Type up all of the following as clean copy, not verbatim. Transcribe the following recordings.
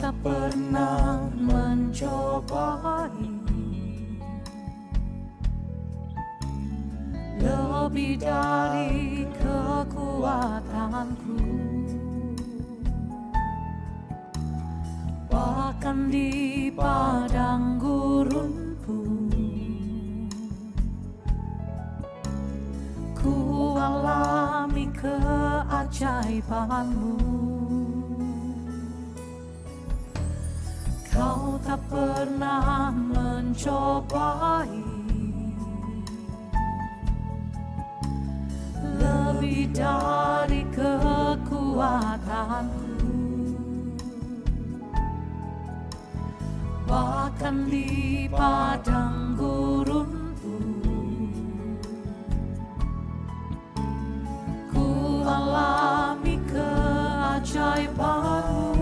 tak pernah mencobai lebih dari kekuatanku. Bahkan di padang gurun pun ku alami keajaibanmu. Kau tak pernah mencobai lebih dari kekuatanku. Bahkan di padang gurun pun ku alami keajaibanmu.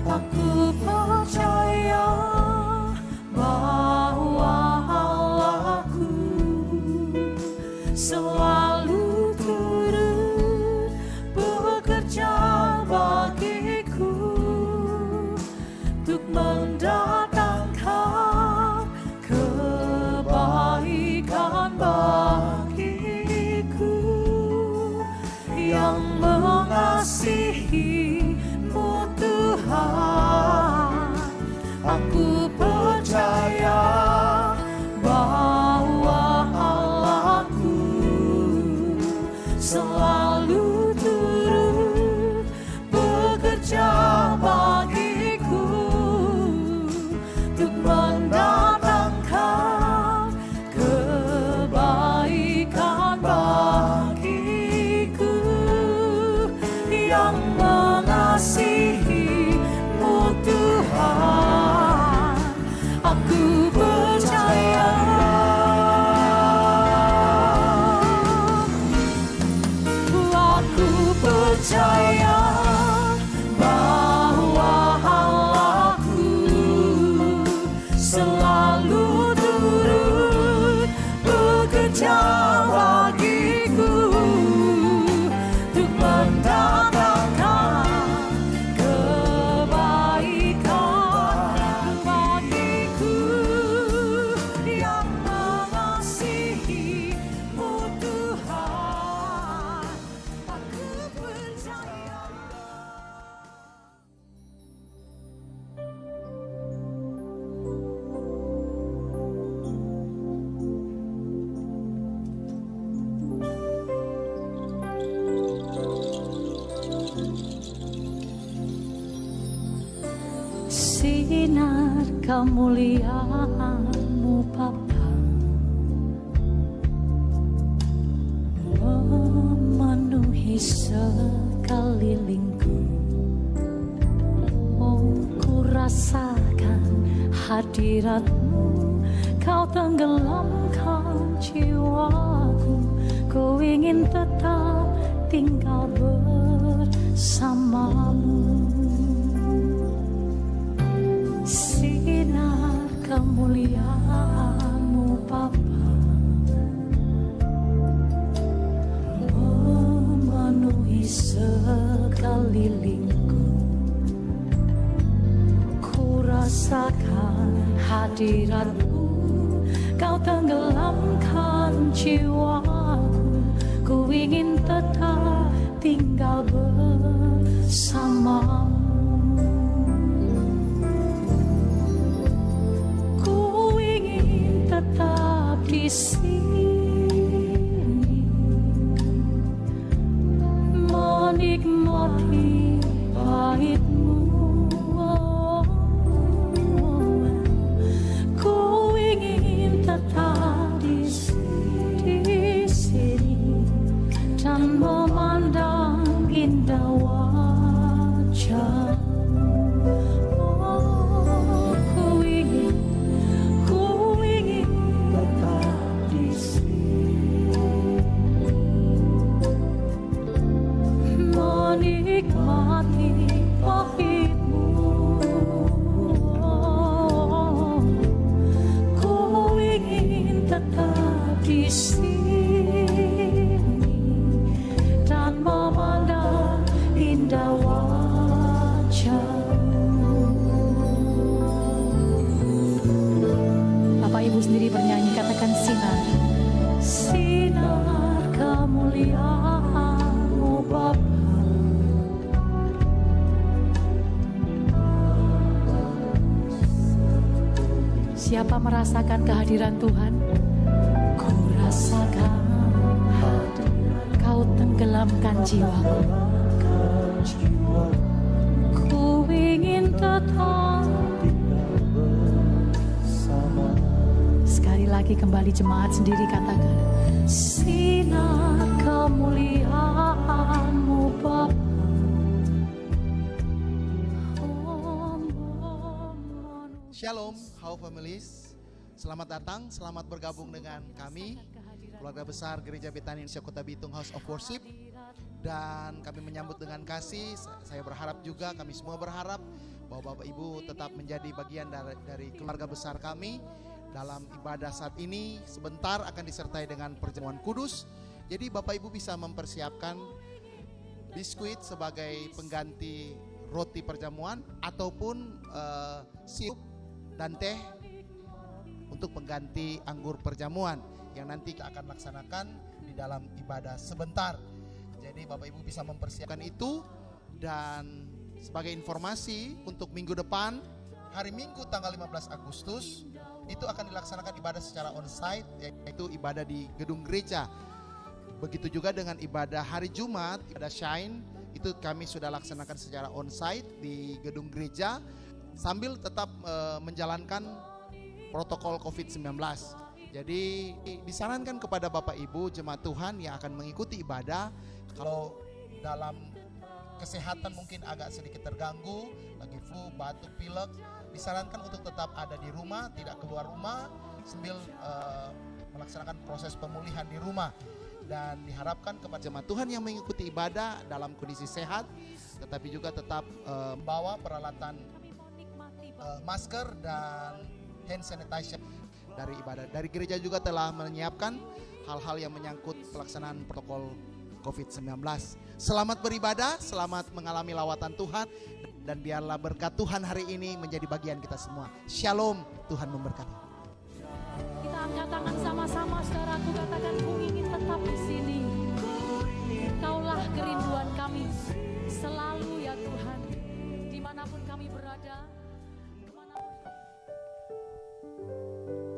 Aku percaya bahwa Allahku selalu turut bekerja bagiku untuk mendatangkan kebaikan bagiku. Yang mengasihimu Tuhan, aku percaya bahwa Allahku selalu turut bekerja bagiku untuk mendatangkan kebaikan bagiku. Yang mengasihimu Tuhan, aku percaya. Aku percaya bahwa Allahku selalu turut bekerja bagiku untuk mendatangkan kebaikan bagiku. Yang mengasihimu Tuhan, aku percaya. Sinar kemuliaan-Mu Bapa memenuhi sekelilingku. Oh, ku rasakan hadirat-Mu, Kau tenggelamkan jiwaku. Ku ingin tetap tinggal bersama-Mu. Sinar kemuliaan-Mu Bapa memenuhi sekelilingku. Ku rasakan hadirat-Mu, Kau tenggelamkan jiwaku. Ku ingin tetap tinggal bersama-Mu. Tetap di sini menikmati pahit-Mu. Ku ingin tetap di sini dan memandang indah wajah-Mu. Ku ingin tetap di kemuliaan-Mu Bapa. Siapa merasakan kehadiran Tuhan? Ku rasakan Kau tenggelamkan jiwaku. Ku ingin tetap. Sekali lagi kembali jemaat sendiri katakan, sinar kemuliaan-Mu Bapa. Shalom, how families. Selamat datang, selamat bergabung dengan kami, keluarga besar Gereja Betani Indonesia Kota Bitung House of Worship. Dan kami menyambut dengan kasih. Saya berharap juga, kami semua berharap bahwa Bapak Ibu tetap menjadi bagian dari keluarga besar kami. Dalam ibadah saat ini sebentar akan disertai dengan perjamuan kudus. Jadi Bapak Ibu bisa mempersiapkan biskuit sebagai pengganti roti perjamuan, ataupun sirup dan teh untuk pengganti anggur perjamuan yang nanti akan laksanakan di dalam ibadah sebentar. Jadi Bapak Ibu bisa mempersiapkan itu. Dan sebagai informasi, untuk minggu depan, hari Minggu tanggal 15 Agustus itu akan dilaksanakan ibadah secara onsite, yaitu ibadah di gedung gereja. Begitu juga dengan ibadah hari Jumat, ibadah Shine, itu kami sudah laksanakan secara onsite di gedung gereja sambil tetap menjalankan protokol COVID-19. Jadi disarankan kepada Bapak Ibu jemaat Tuhan yang akan mengikuti ibadah, kalau dalam kesehatan mungkin agak sedikit terganggu, lagi flu, batuk, pilek, disarankan untuk tetap ada di rumah, tidak keluar rumah sambil melaksanakan proses pemulihan di rumah. Dan diharapkan kepada jemaat Tuhan yang mengikuti ibadah dalam kondisi sehat, tetapi juga tetap membawa peralatan masker dan hand sanitizer dari ibadah. Dari gereja juga telah menyiapkan hal-hal yang menyangkut pelaksanaan protokol COVID-19. Selamat beribadah, selamat mengalami lawatan Tuhan, dan biarlah berkat Tuhan hari ini menjadi bagian kita semua. Shalom, Tuhan memberkati. Kita angkat tangan sama-sama, saudaraku, katakan, ku ingin tetap di sini. Kaulah kerinduan kami selalu ya Tuhan, dimanapun kami berada.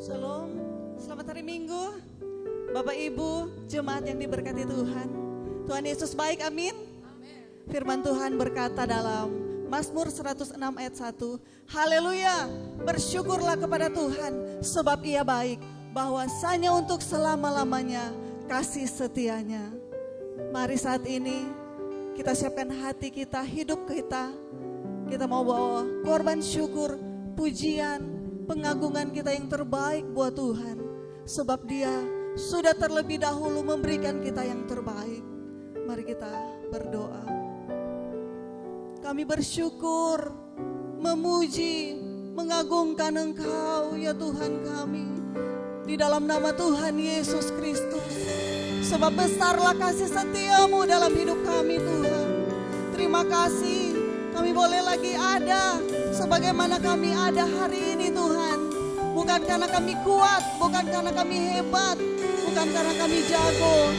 Shalom, selamat hari Minggu, Bapak Ibu, jemaat yang diberkati Tuhan. Tuhan Yesus baik, amin. Firman Tuhan berkata dalam Mazmur 106 ayat 1, haleluya, bersyukurlah kepada Tuhan sebab Ia baik, bahwasanya untuk selama-lamanya kasih setianya. Mari saat ini kita siapkan hati kita, hidup kita. Kita mau bawa korban syukur, pujian, pengagungan kita yang terbaik buat Tuhan. Sebab Dia sudah terlebih dahulu memberikan kita yang terbaik. Mari kita berdoa. Kami bersyukur, memuji, mengagungkan Engkau ya Tuhan kami. Di dalam nama Tuhan Yesus Kristus. Sebab besarlah kasih setia-Mu dalam hidup kami Tuhan. Terima kasih kami boleh lagi ada sebagaimana kami ada hari ini Tuhan. Bukan karena kami kuat, bukan karena kami hebat, bukan karena kami jago.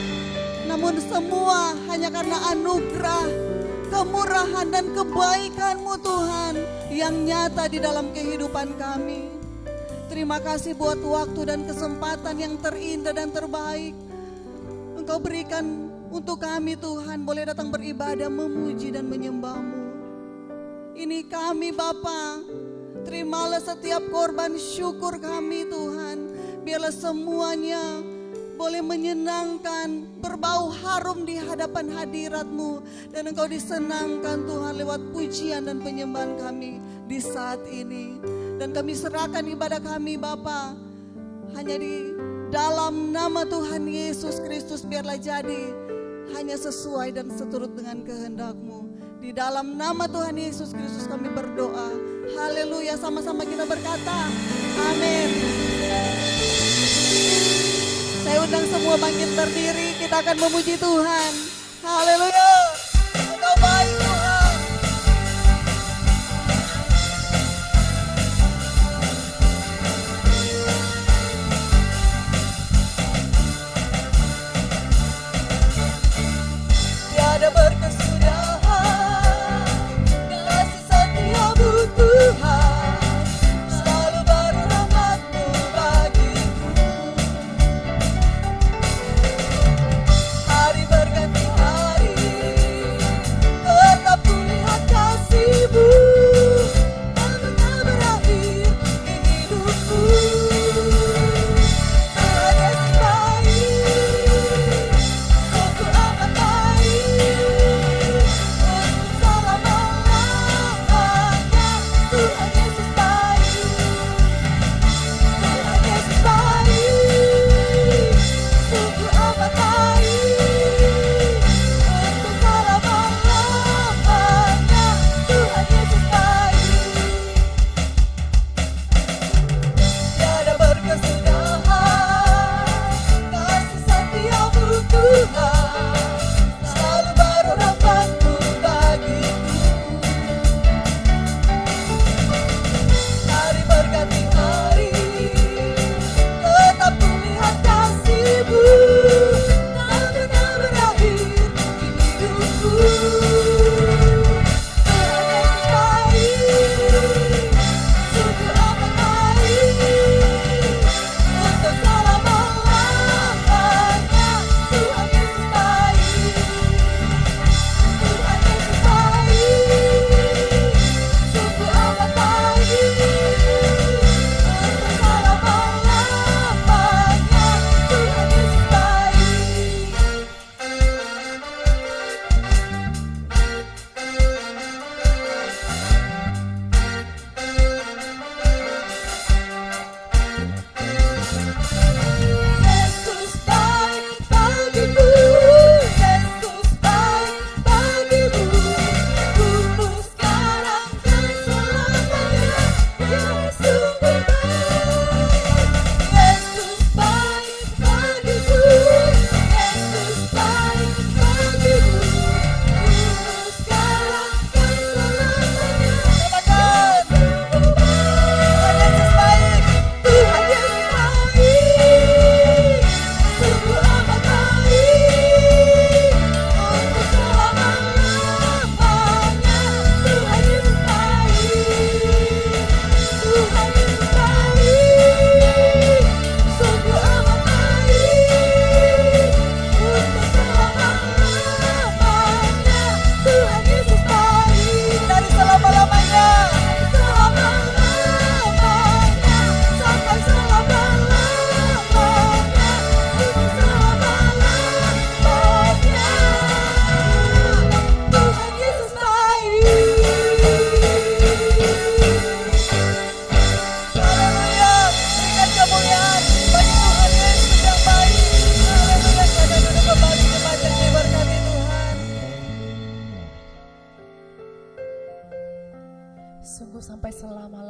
Namun semua hanya karena anugerah, kemurahan dan kebaikan-Mu Tuhan yang nyata di dalam kehidupan kami. Terima kasih buat waktu dan kesempatan yang terindah dan terbaik Engkau berikan untuk kami Tuhan, boleh datang beribadah, memuji dan menyembah-Mu. Ini kami Bapa, terimalah setiap korban syukur kami Tuhan. Biarlah semuanya boleh menyenangkan, berbau harum di hadapan hadirat-Mu. Dan Engkau disenangkan Tuhan lewat pujian dan penyembahan kami di saat ini. Dan kami serahkan ibadah kami Bapa hanya di dalam nama Tuhan Yesus Kristus. Biarlah jadi hanya sesuai dan seturut dengan kehendak-Mu. Di dalam nama Tuhan Yesus Kristus kami berdoa. Haleluya, sama-sama kita berkata amin. Saya undang semua bangkit berdiri, kita akan memuji Tuhan. Haleluya, Engkau baik Tuhan.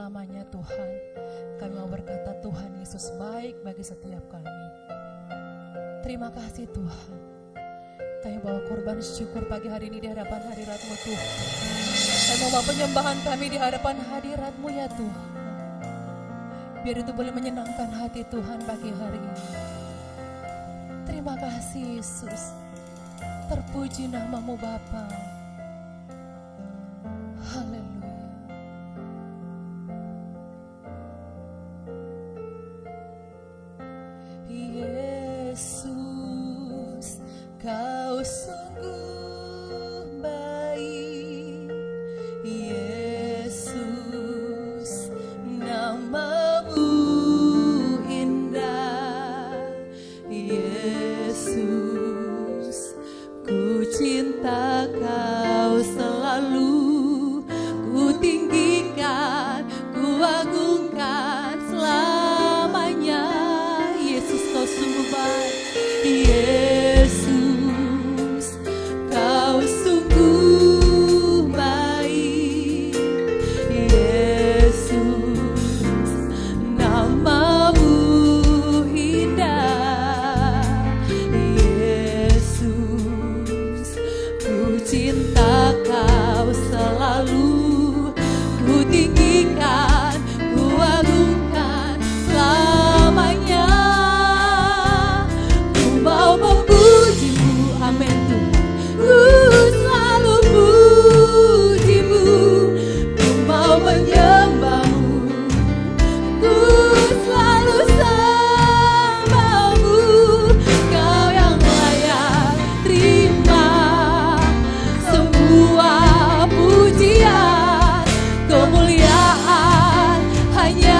selamanya Tuhan. Kami mau berkata Tuhan Yesus baik bagi setiap kami. Terima kasih Tuhan. Kami bawa korban syukur pagi hari ini di hadapan hadirat-Mu Tuhan. Kami mau bawa penyembahan kami di hadapan hadirat-Mu ya Tuhan. Biar itu boleh menyenangkan hati Tuhan pagi hari ini. Terima kasih Yesus. Terpuji nama-Mu Bapa. Haleluya. Yesus, Kau sungguh baik. Yesus, nama-Mu indah. Yesus, ku cinta Kau selalu, ku tinggikan, ku agungkan selamanya. Yesus, Kau sungguh baik. Yesus, Kau sungguh baik. Yesus, nama-Mu indah. Yesus, ku cinta Kau selalu, ku tinggikan, ku agungkan selamanya. Ku mau memuji-Mu, amin Tuhan. Ku selalu puji-Mu, ku mau menyembah-Mu, ku selalu sembah-Mu. Kau yang layak terima semua pujian, kemuliaan hanya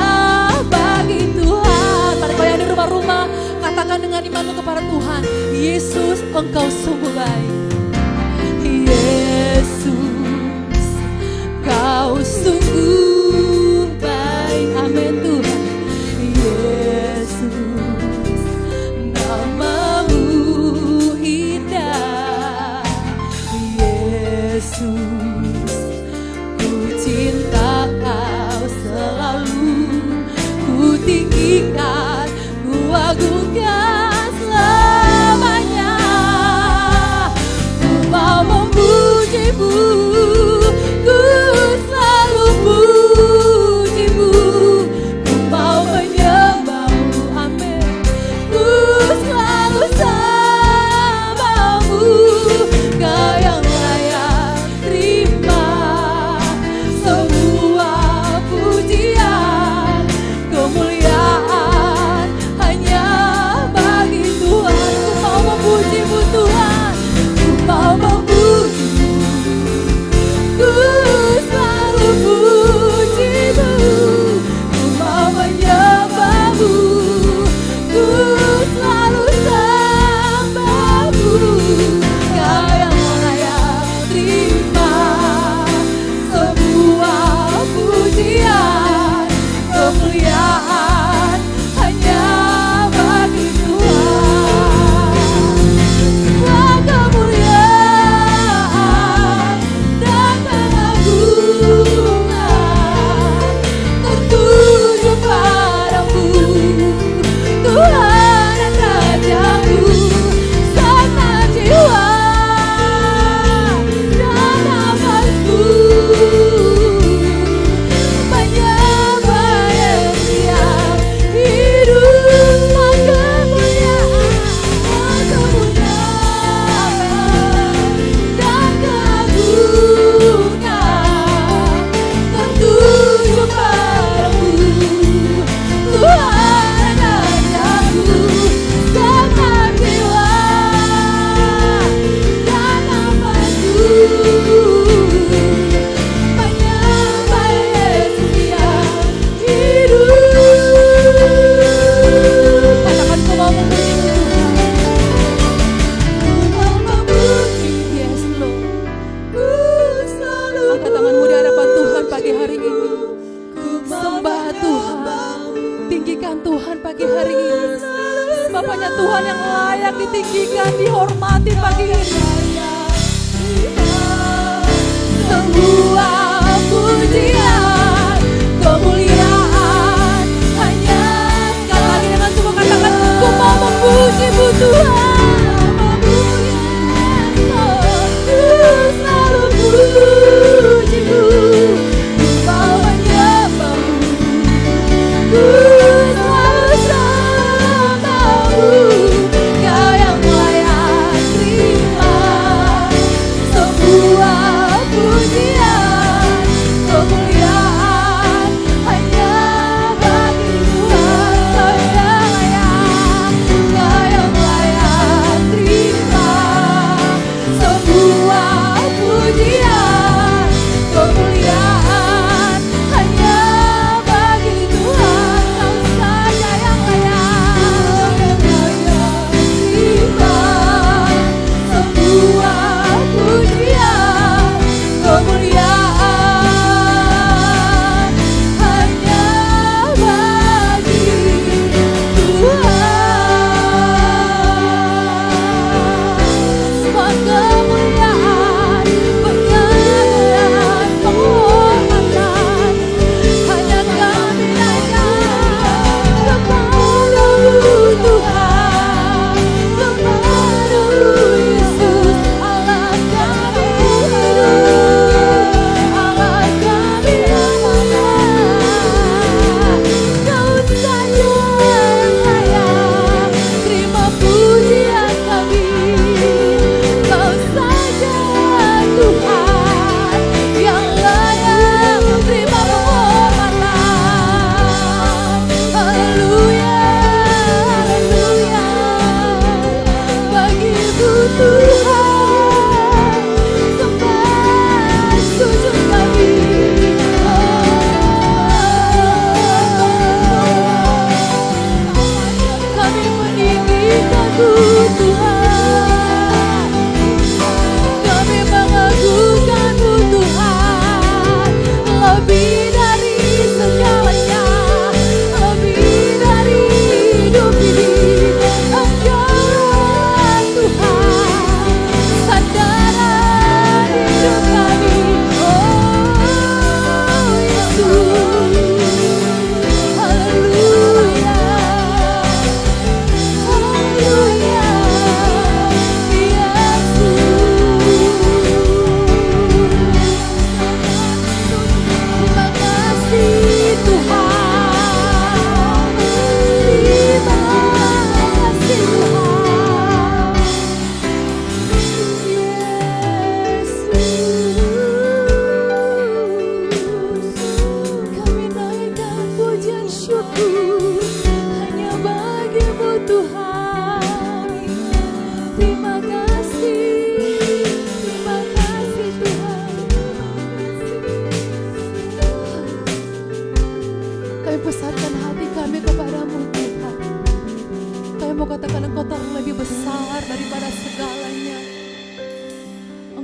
bagi Tuhan. Mari kau yang di rumah-rumah katakan dengan imanmu kepada Tuhan, Yesus, Engkau sungguh baik. Yesus, Kau sungguh baik, amin Tuhan. Yesus, nama-Mu indah. Yesus, ku cinta Kau selalu, ku tinggikan, ku agungkan selamanya. Ku mau memuji-Mu, ku selalu puji-Mu, ku mau menyembah-Mu, amin. Ku selalu sembah-Mu. Kau yang layak terima semua pujian, kemuliaan hanya bagi Tuhan. Ku mau memuji-Mu Tuhan, ku mau memuji-Mu, ku selalu puji-Mu, ku mau menyembah-Mu, ku selalu sembah-Mu. Kau yang layak terima semua pujian, kemuliaan hanya bagi Tuhan. Wah, kemuliaan dan keagungan tertuju padamu, Tuhan dan Raja-Ku. Sangat jiwa dan nafasku menyembah yang siap hidup. Kemuliaan, kemuliaan dan keagungan tertuju padamu, Tuhan dan Raja-Ku. Sangat jiwa dan nafasku menyembah Yesus yang hidup. Katakan, ku mau memuji-Mu Tuhan, ku mau memuji, yes Lord. Ku selalu angkat tanganmu di hadapan Tuhan pagi hari ini. Sembah Tuhan, tinggikan Tuhan pagi hari ini. Bapaknya Tuhan yang layak ditinggikan, dihormati pagi ini. Semua pujian, kemuliaan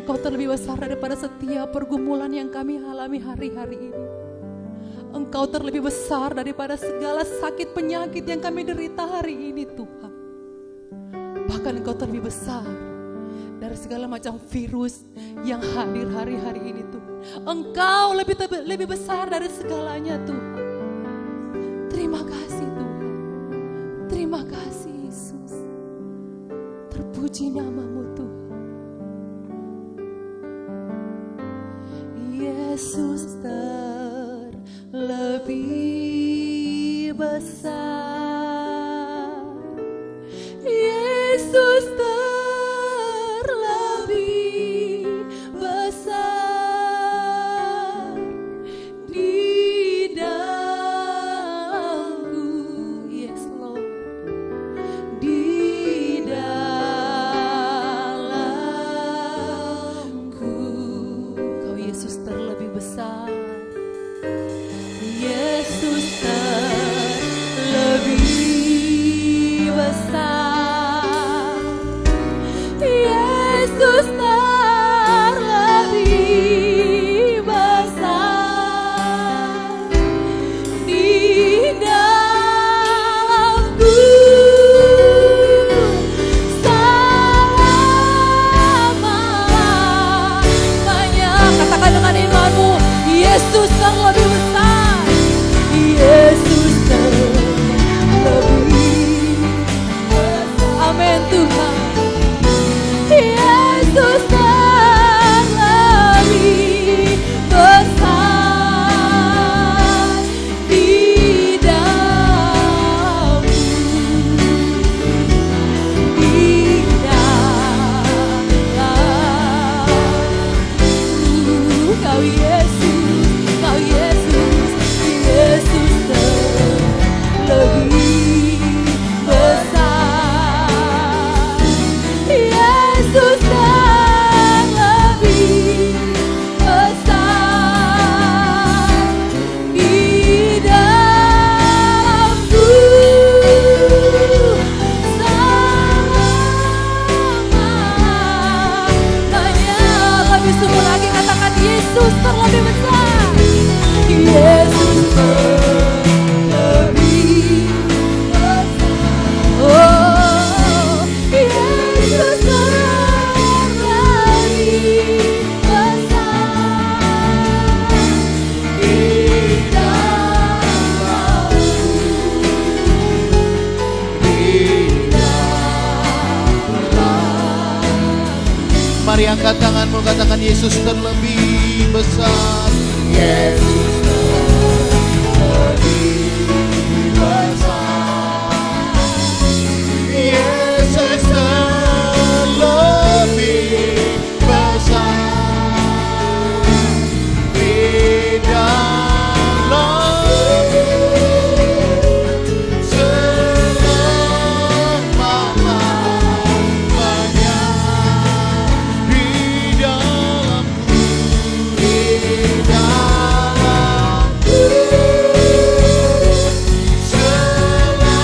Engkau terlebih besar daripada setiap pergumulan yang kami alami hari-hari ini. Engkau terlebih besar daripada segala sakit penyakit yang kami derita hari ini Tuhan. Bahkan Engkau terlebih besar dari segala macam virus yang hadir hari-hari ini Tuhan. Engkau lebih besar dari segalanya Tuhan. Terima kasih Tuhan. Terima kasih Yesus. Terpuji namamu Tuhan. Yesus terlebih besar. Yesus terlebih besar di dalamku. Yes Lord. Di dalamku. Kau Yesus terlebih besar. Yesus terlebih besar. Yesus terlebih besar di dalamku selamanya. Katakan dengan imanmu, Yesus terlebih besar. Yesus terlebih besar. Amin Tuhan. Yesus terlebih besar di dalamku. Di dalamku. Kau Yesus, Kau Yesus, Yesus terlebih besar. Yesus terlebih besar di dalamku selamanya. Lebih sungguh lagi katakan Yesus terlebih besar. Yesus terlebih besar. Oh, Yesus terlebih besar di dalamku. Mari angkat tanganmu, katakan Yesus terlebih besar. Yesus terlebih besar. Yesus terlebih besar di dalamku selamanya. Di dalamku, di dalamku selamanya.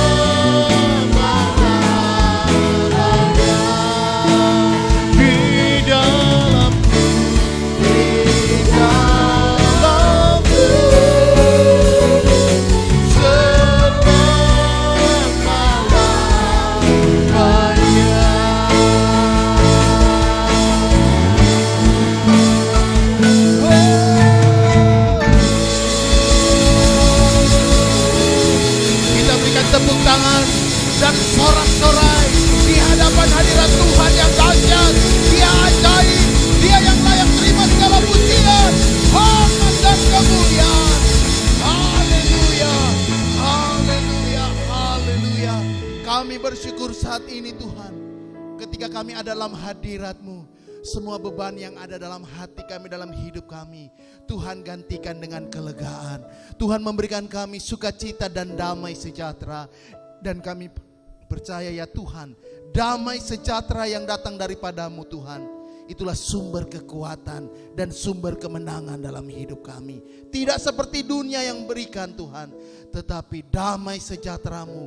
Di dalamku, di dalamku Kita berikan tepuk tangan dan sorak-sorai di hadapan hadirat Tuhan yang dahsyat. Dia ajaib, Dia yang layak terima segala pujian, hormat dan kemuliaan. Haleluya, haleluya, haleluya. Kami bersyukur saat ini Tuhan, ketika kami ada dalam hadirat-Mu, semua beban yang ada dalam hati kami, dalam hidup kami, Tuhan gantikan dengan kelegaan. Tuhan memberikan kami sukacita dan damai sejahtera. Dan kami percaya ya Tuhan, damai sejahtera yang datang daripada-Mu Tuhan, itulah sumber kekuatan dan sumber kemenangan dalam hidup kami. Tidak seperti dunia yang berikan Tuhan, tetapi damai sejahtera-Mu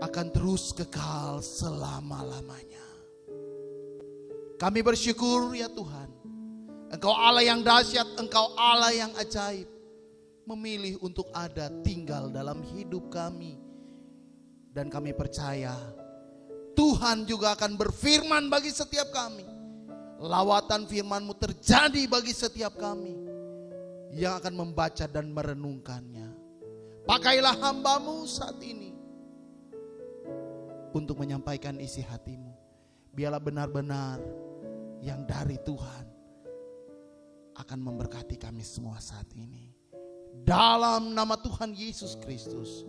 akan terus kekal selama-lamanya. Kami bersyukur ya Tuhan, Engkau Allah yang dahsyat, Engkau Allah yang ajaib, memilih untuk ada tinggal dalam hidup kami. Dan kami percaya Tuhan juga akan berfirman bagi setiap kami. Lawatan firman-Mu terjadi bagi setiap kami yang akan membaca dan merenungkannya. Pakailah hamba-Mu saat ini untuk menyampaikan isi hati-Mu. Biarlah benar-benar yang dari Tuhan akan memberkati kami semua saat ini. Dalam nama Tuhan Yesus Kristus,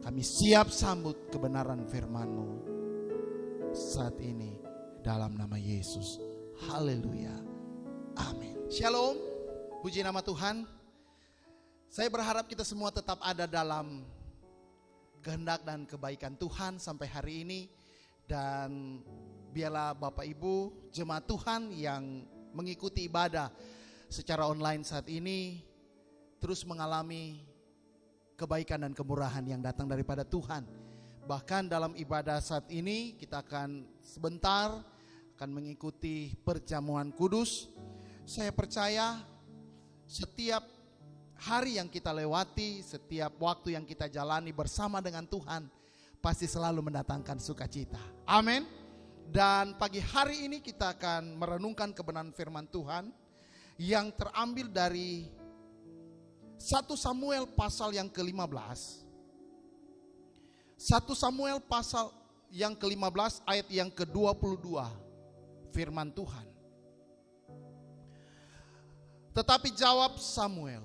kami siap sambut kebenaran firman-Mu saat ini dalam nama Yesus. Haleluya. Amin. Shalom. Puji nama Tuhan. Saya berharap kita semua tetap ada dalam kehendak dan kebaikan Tuhan sampai hari ini. Dan biarlah Bapak Ibu jemaat Tuhan yang mengikuti ibadah secara online saat ini terus mengalami kebaikan dan kemurahan yang datang daripada Tuhan. Bahkan dalam ibadah saat ini kita akan sebentar akan mengikuti perjamuan kudus. Saya percaya setiap hari yang kita lewati, setiap waktu yang kita jalani bersama dengan Tuhan pasti selalu mendatangkan sukacita. Amin. Dan pagi hari ini kita akan merenungkan kebenaran firman Tuhan yang terambil dari 1 Samuel pasal yang ke-15. 1 Samuel pasal yang ke-15 ayat yang ke-22. Firman Tuhan. Tetapi jawab Samuel,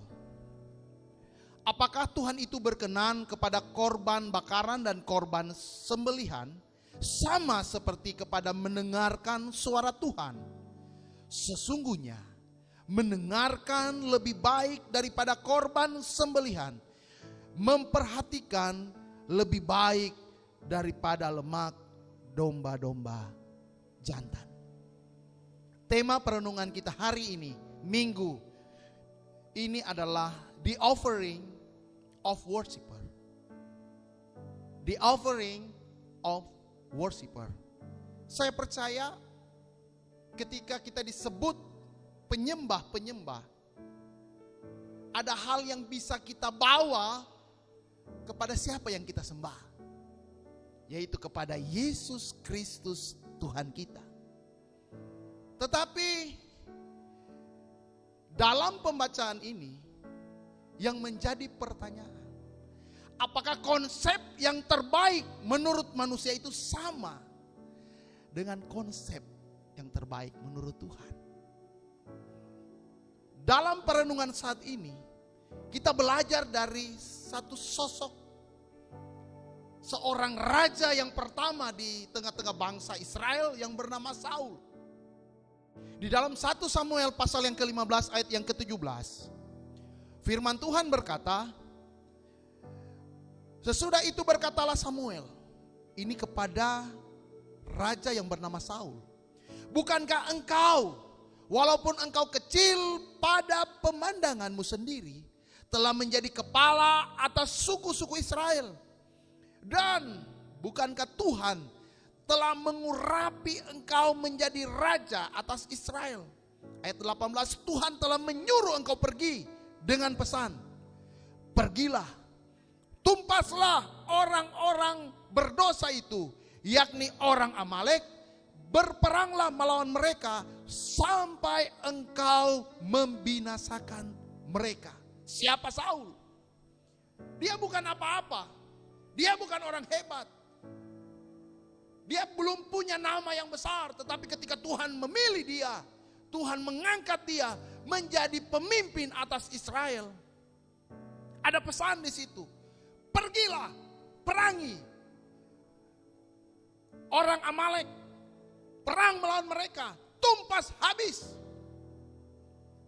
apakah Tuhan itu berkenan kepada korban bakaran dan korban sembelihan sama seperti kepada mendengarkan suara Tuhan? Sesungguhnya mendengarkan lebih baik daripada korban sembelihan, memperhatikan lebih baik daripada lemak domba-domba jantan. Tema perenungan kita hari ini, minggu ini adalah the offering of worshiper. The offering of worshiper. Saya percaya ketika kita disebut penyembah-penyembah, ada hal yang bisa kita bawa kepada siapa yang kita sembah, yaitu kepada Yesus Kristus Tuhan kita. Tetapi dalam pembacaan ini yang menjadi pertanyaan, apakah konsep yang terbaik menurut manusia itu sama dengan konsep yang terbaik menurut Tuhan? Dalam perenungan saat ini, kita belajar dari satu sosok, seorang raja yang pertama di tengah-tengah bangsa Israel yang bernama Saul. Di dalam 1 Samuel pasal yang ke-15 ayat yang ke-17, firman Tuhan berkata, sesudah itu berkatalah Samuel ini kepada raja yang bernama Saul, bukankah engkau, walaupun engkau kecil pada pemandanganmu sendiri, telah menjadi kepala atas suku-suku Israel? Dan bukankah Tuhan telah mengurapi engkau menjadi raja atas Israel? Ayat 18, Tuhan telah menyuruh engkau pergi dengan pesan, pergilah, tumpaslah orang-orang berdosa itu, yakni orang Amalek, berperanglah melawan mereka sampai engkau membinasakan mereka. Siapa Saul? Dia bukan apa-apa, dia bukan orang hebat, dia belum punya nama yang besar, tetapi ketika Tuhan memilih dia, Tuhan mengangkat dia menjadi pemimpin atas Israel. Ada pesan di situ. Pergilah, perangi orang Amalek, perang melawan mereka, tumpas habis.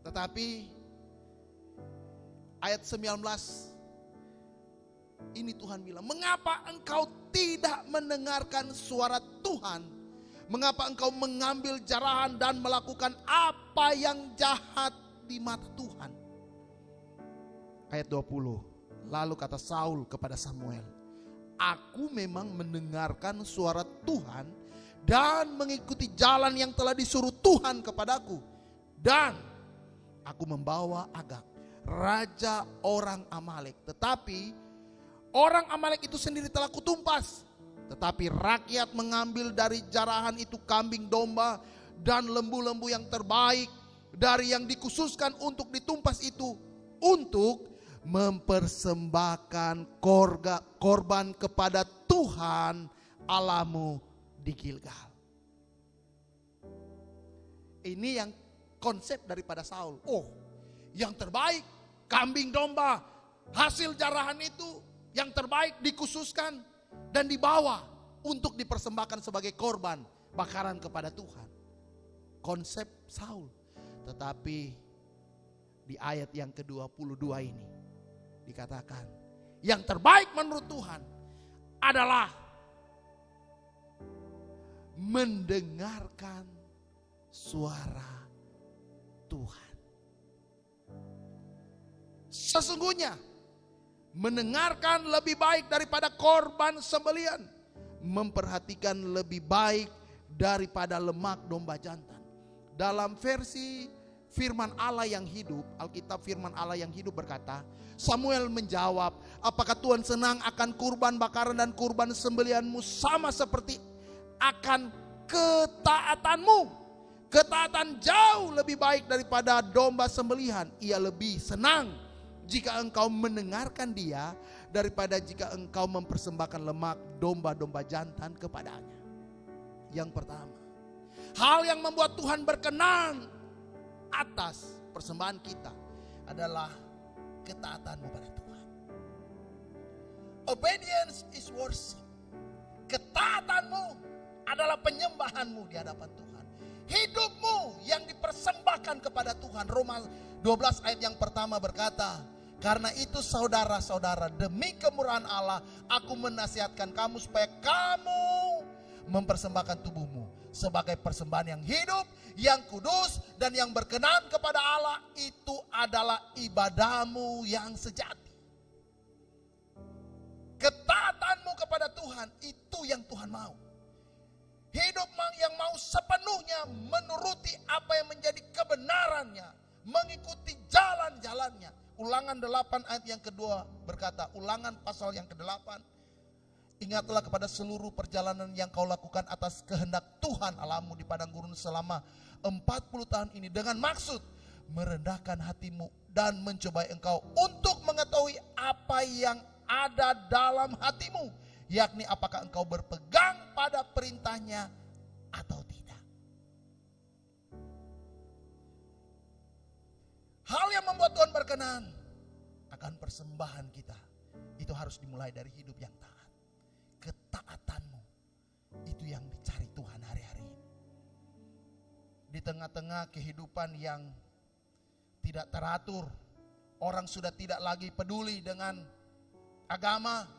Tetapi ayat 19 ini Tuhan bilang, mengapa engkau tidak mendengarkan suara Tuhan? Mengapa engkau mengambil jarahan dan melakukan apa yang jahat di mata Tuhan? Ayat 20, lalu kata Saul kepada Samuel, aku memang mendengarkan suara Tuhan dan mengikuti jalan yang telah disuruh Tuhan kepadaku. Dan aku membawa Agag, raja orang Amalek. Tetapi orang Amalek itu sendiri telah kutumpas. Tetapi rakyat mengambil dari jarahan itu kambing domba dan lembu-lembu yang terbaik dari yang dikhususkan untuk ditumpas itu, untuk mempersembahkan korban kepada Tuhan Allahmu di Gilgal. Ini yang konsep daripada Saul. Oh, yang terbaik kambing domba, hasil jarahan itu yang terbaik dikhususkan dan dibawa untuk dipersembahkan sebagai korban bakaran kepada Tuhan. Konsep Saul. Tetapi di ayat yang ke-22 ini dikatakan, yang terbaik menurut Tuhan adalah mendengarkan suara Tuhan. Sesungguhnya mendengarkan lebih baik daripada korban sembelian, memperhatikan lebih baik daripada lemak domba jantan. Dalam versi firman Allah yang hidup, Alkitab firman Allah yang hidup berkata, Samuel menjawab, apakah Tuhan senang akan kurban bakaran dan kurban sembelianmu sama seperti akan ketaatanmu? Ketaatan jauh lebih baik daripada domba sembelihan. Ia lebih senang jika engkau mendengarkan dia daripada jika engkau mempersembahkan lemak domba-domba jantan kepadanya. Yang pertama, hal yang membuat Tuhan berkenan atas persembahan kita adalah ketaatanmu pada Tuhan. Obedience is worship. Ketaatanmu adalah penyembahanmu di hadapan Tuhan. Hidupmu yang dipersembahkan kepada Tuhan. Roma 12 ayat yang pertama berkata, karena itu saudara-saudara, demi kemurahan Allah, aku menasihatkan kamu supaya kamu mempersembahkan tubuhmu sebagai persembahan yang hidup, yang kudus, dan yang berkenan kepada Allah. Itu adalah ibadahmu yang sejati. Ketaatanmu kepada Tuhan, itu yang Tuhan mau. Hidup yang mau sepenuhnya menuruti apa yang menjadi kebenarannya, mengikuti jalan-jalannya. Ulangan 8 ayat yang kedua berkata, Ulangan pasal yang ke-8, ingatlah kepada seluruh perjalanan yang kau lakukan atas kehendak Tuhan Allahmu di padang gurun selama 40 tahun ini, dengan maksud merendahkan hatimu dan mencobai engkau untuk mengetahui apa yang ada dalam hatimu, yakni apakah engkau berpegang pada perintahnya atau tidak. Hal yang membuat Tuhan berkenan akan persembahan kita, itu harus dimulai dari hidup yang taat. Ketaatanmu itu yang dicari Tuhan hari-hari ini. Di tengah-tengah kehidupan yang tidak teratur, orang sudah tidak lagi peduli dengan agama,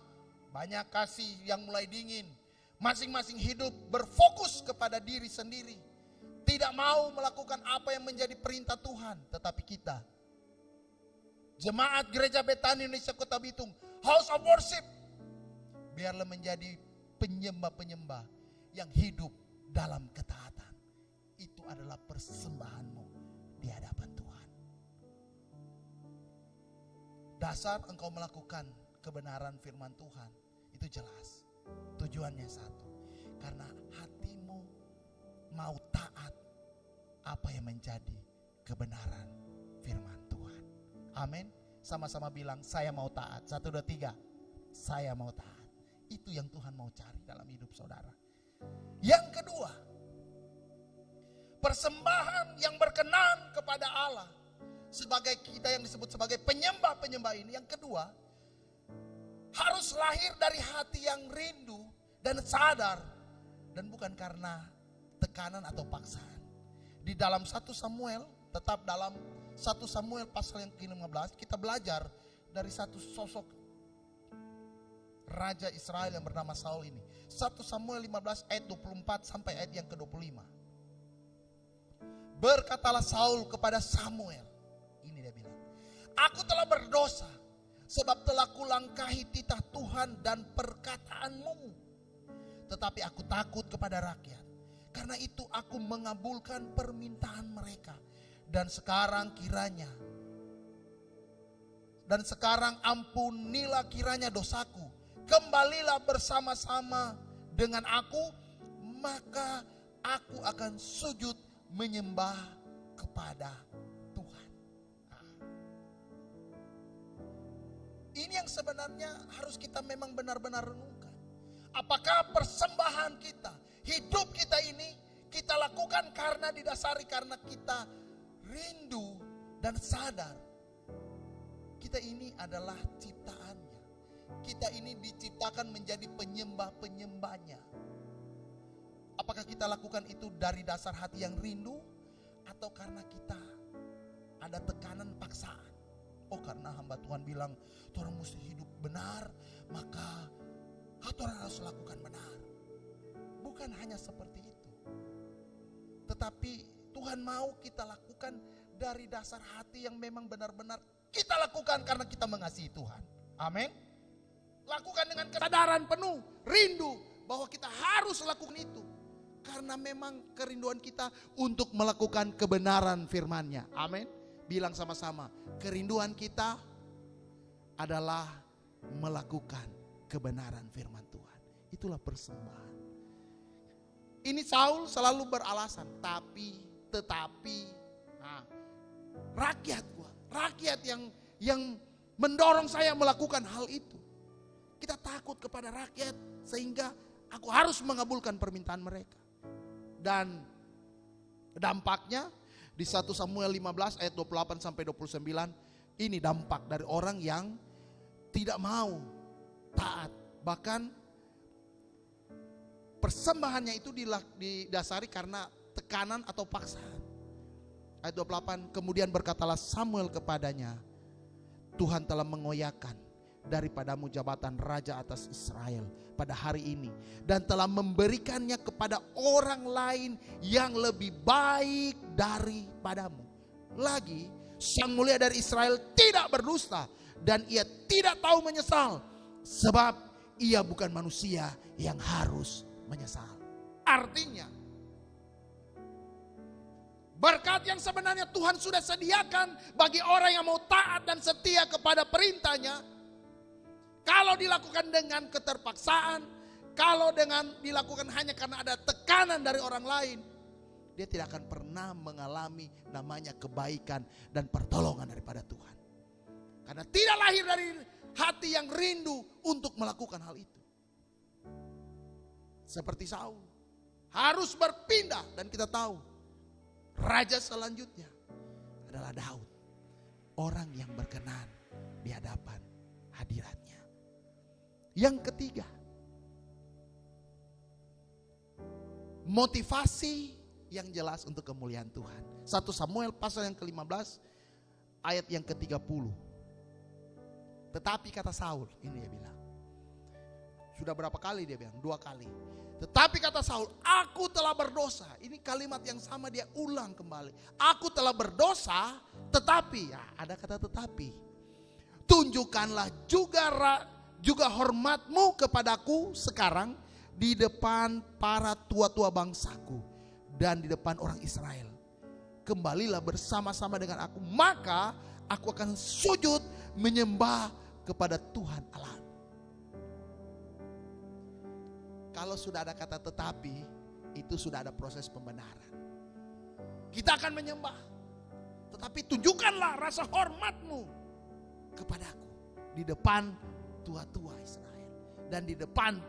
banyak kasih yang mulai dingin, masing-masing hidup berfokus kepada diri sendiri, tidak mau melakukan apa yang menjadi perintah Tuhan. Tetapi kita, Jemaat Gereja Betani Indonesia Kota Bitung, House of Worship, biarlah menjadi penyembah-penyembah yang hidup dalam ketaatan. Itu adalah persembahanmu di hadapan Tuhan. Dasar engkau melakukan kebenaran firman Tuhan, itu jelas. Tujuannya satu, karena hatimu mau taat apa yang menjadi kebenaran firman Tuhan. Amin. Sama-sama bilang, saya mau taat. 1, 2, 3. Saya mau taat. Itu yang Tuhan mau cari dalam hidup saudara. Yang kedua, persembahan yang berkenan kepada Allah. Sebagai kita yang disebut sebagai penyembah-penyembah ini. Yang kedua, harus lahir dari hati yang rindu dan sadar. Dan bukan karena tekanan atau paksaan. Di dalam 1 Samuel, tetap dalam 1 Samuel pasal yang ke-15, kita belajar dari satu sosok Raja Israel yang bernama Saul ini. 1 Samuel 15 ayat 24 sampai ayat yang ke-25. Berkatalah Saul kepada Samuel, ini dia bilang, aku telah berdosa sebab telah kulangkahi titah Tuhan dan perkataanmu. Tetapi aku takut kepada rakyat Karena itu aku mengabulkan permintaan mereka. Dan sekarang ampunilah kiranya dosaku. Kembalilah bersama-sama dengan aku, maka aku akan sujud menyembah kepada Tuhan. Ini yang sebenarnya harus kita memang benar-benar renungkan. Apakah persembahan kita, hidup kita ini kita lakukan karena didasari karena kita rindu dan sadar kita ini adalah ciptaannya. Kita ini diciptakan menjadi penyembah-penyembahnya. Apakah kita lakukan itu dari dasar hati yang rindu atau karena kita ada tekanan paksaan? Oh, karena hamba Tuhan bilang Tuhan mesti hidup benar, maka Tuhan harus lakukan benar. Bukan hanya seperti itu. Tetapi Tuhan mau kita lakukan dari dasar hati yang memang benar-benar kita lakukan karena kita mengasihi Tuhan. Amin. Lakukan dengan kesadaran penuh, rindu bahwa kita harus lakukan itu. Karena memang kerinduan kita untuk melakukan kebenaran firman-Nya. Amin. Bilang sama-sama, kerinduan kita adalah melakukan kebenaran firman Tuhan. Itulah persembahan. Ini Saul selalu beralasan, tetapi, rakyat yang mendorong saya melakukan hal itu. Kita takut kepada rakyat sehingga aku harus mengabulkan permintaan mereka. Dan dampaknya di 1 Samuel 15 ayat 28 sampai 29, ini dampak dari orang yang tidak mau taat. Bahkan persembahannya itu didasari karena tekanan atau paksaan. Ayat 28, kemudian berkatalah Samuel kepadanya, Tuhan telah mengoyakkan daripadamu jabatan raja atas Israel pada hari ini, dan telah memberikannya kepada orang lain yang lebih baik daripadamu. Lagi, sang mulia dari Israel tidak berdusta dan ia tidak tahu menyesal, sebab ia bukan manusia yang harus menyesal. Artinya, berkat yang sebenarnya Tuhan sudah sediakan bagi orang yang mau taat dan setia kepada perintahnya, kalau dilakukan dengan keterpaksaan, kalau dilakukan hanya karena ada tekanan dari orang lain, dia tidak akan pernah mengalami namanya kebaikan dan pertolongan daripada Tuhan. Karena tidak lahir dari hati yang rindu untuk melakukan hal itu. Seperti Saul, harus berpindah, dan kita tahu raja selanjutnya adalah Daud, orang yang berkenan di hadapan hadiratnya. Yang ketiga, motivasi yang jelas untuk kemuliaan Tuhan. 1 Samuel pasal yang ke-15 ayat yang ke-30. Tetapi kata Saul, ini dia bilang. Sudah berapa kali dia bilang? 2 kali. Tetapi kata Saul, aku telah berdosa. Ini kalimat yang sama dia ulang kembali. Aku telah berdosa, tetapi, ya ada kata tetapi. Tunjukkanlah juga hormatmu kepadaku sekarang di depan para tua-tua bangsaku dan di depan orang Israel. Kembalilah bersama-sama dengan aku, maka aku akan sujud menyembah kepada Tuhan Allah. Kalau sudah ada kata tetapi, itu sudah ada proses pembenaran. Kita akan menyembah, tetapi tunjukkanlah rasa hormatmu kepadaku di depan tua-tua Israel dan di depan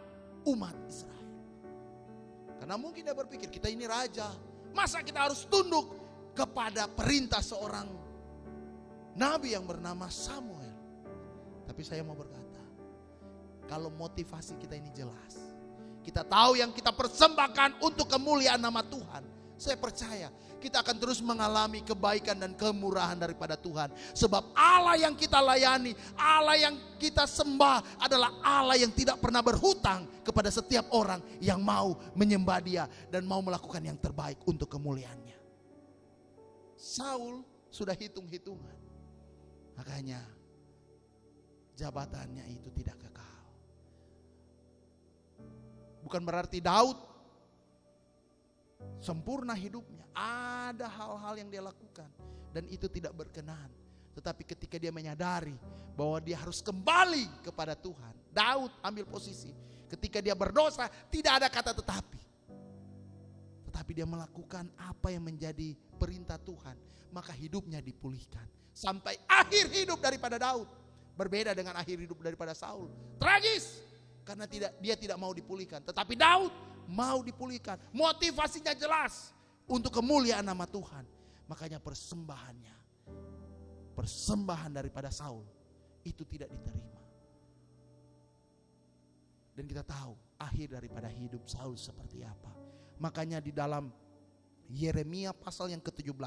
umat Israel. Karena mungkin dia berpikir kita ini raja, masa kita harus tunduk kepada perintah seorang nabi yang bernama Samuel. Tapi saya mau berkata, kalau motivasi kita ini jelas, kita tahu yang kita persembahkan untuk kemuliaan nama Tuhan, saya percaya kita akan terus mengalami kebaikan dan kemurahan daripada Tuhan. Sebab Allah yang kita layani, Allah yang kita sembah adalah Allah yang tidak pernah berhutang kepada setiap orang yang mau menyembah Dia dan mau melakukan yang terbaik untuk kemuliaannya. Saul sudah hitung-hitungan, makanya jabatannya itu tidak kekal. Bukan berarti Daud sempurna hidupnya, ada hal-hal yang dia lakukan dan itu tidak berkenan. Tetapi ketika dia menyadari bahwa dia harus kembali kepada Tuhan, Daud ambil posisi. Ketika dia berdosa, tidak ada kata tetapi dia melakukan apa yang menjadi perintah Tuhan, maka hidupnya dipulihkan. Sampai akhir hidup daripada Daud berbeda dengan akhir hidup daripada Saul. Tragis, karena dia tidak mau dipulihkan. Tetapi Daud mau dipulihkan. Motivasinya jelas, untuk kemuliaan nama Tuhan. Makanya persembahan daripada Saul itu tidak diterima. Dan kita tahu akhir daripada hidup Saul seperti apa. Makanya di dalam Yeremia pasal yang ke-17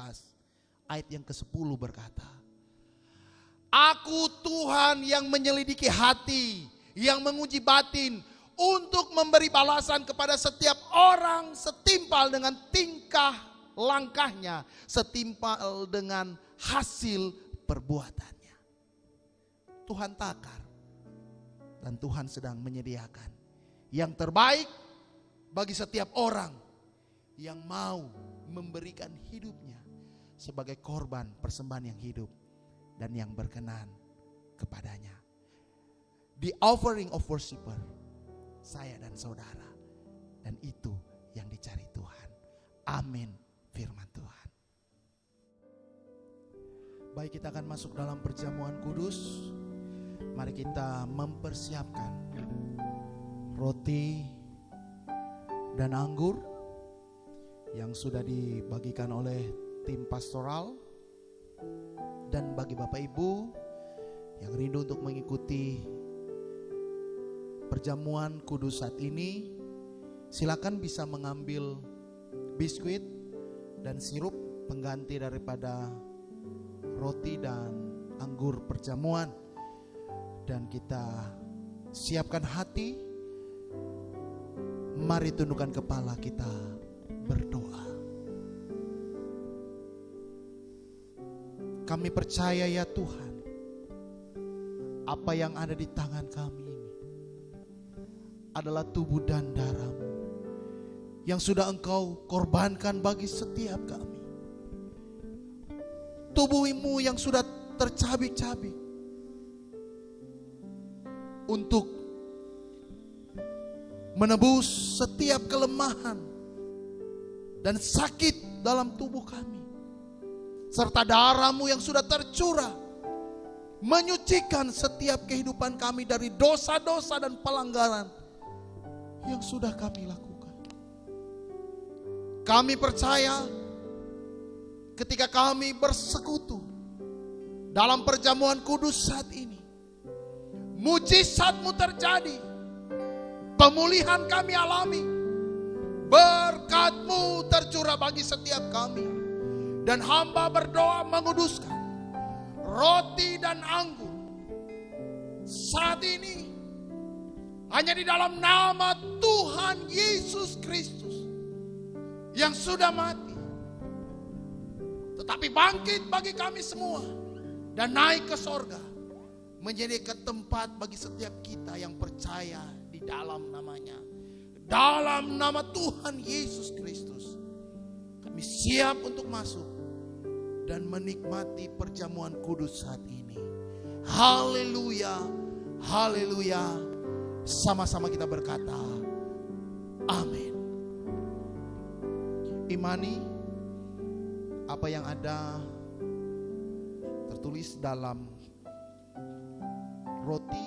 ayat yang ke-10 berkata, Aku Tuhan yang menyelidiki hati, yang menguji batin, untuk memberi balasan kepada setiap orang setimpal dengan tingkah langkahnya, setimpal dengan hasil perbuatannya. Tuhan takar dan Tuhan sedang menyediakan yang terbaik bagi setiap orang yang mau memberikan hidupnya sebagai korban persembahan yang hidup dan yang berkenan kepadanya. The offering of worshiper, saya dan saudara. Dan itu yang dicari Tuhan. Amin, firman Tuhan. Baik, kita akan masuk dalam perjamuan kudus. Mari kita mempersiapkan roti dan anggur yang sudah dibagikan oleh tim pastoral. Dan bagi Bapak Ibu yang rindu untuk mengikuti perjamuan kudus saat ini, silakan bisa mengambil biskuit dan sirup pengganti daripada roti dan anggur perjamuan. Dan kita siapkan hati, mari tundukkan kepala kita berdoa. Kami percaya ya Tuhan, apa yang ada di tangan kami ini adalah tubuh dan darah-Mu yang sudah Engkau korbankan bagi setiap kami. Tubuh-Mu yang sudah tercabik-cabik untuk menebus setiap kelemahan dan sakit dalam tubuh kami. Serta darah-Mu yang sudah tercurah menyucikan setiap kehidupan kami dari dosa-dosa dan pelanggaran yang sudah kami lakukan. Kami percaya ketika kami bersekutu dalam perjamuan kudus saat ini, mujizat-Mu terjadi, pemulihan kami alami, berkat-Mu tercurah bagi setiap kami. Dan hamba berdoa menguduskan roti dan anggur saat ini hanya di dalam nama Tuhan Yesus Kristus yang sudah mati tetapi bangkit bagi kami semua dan naik ke sorga, menjadi tempat bagi setiap kita yang percaya di dalam namanya. Dalam nama Tuhan Yesus Kristus kami siap untuk masuk dan menikmati perjamuan kudus saat ini. Haleluya, haleluya. Sama-sama kita berkata, amin. Imani apa yang ada tertulis dalam roti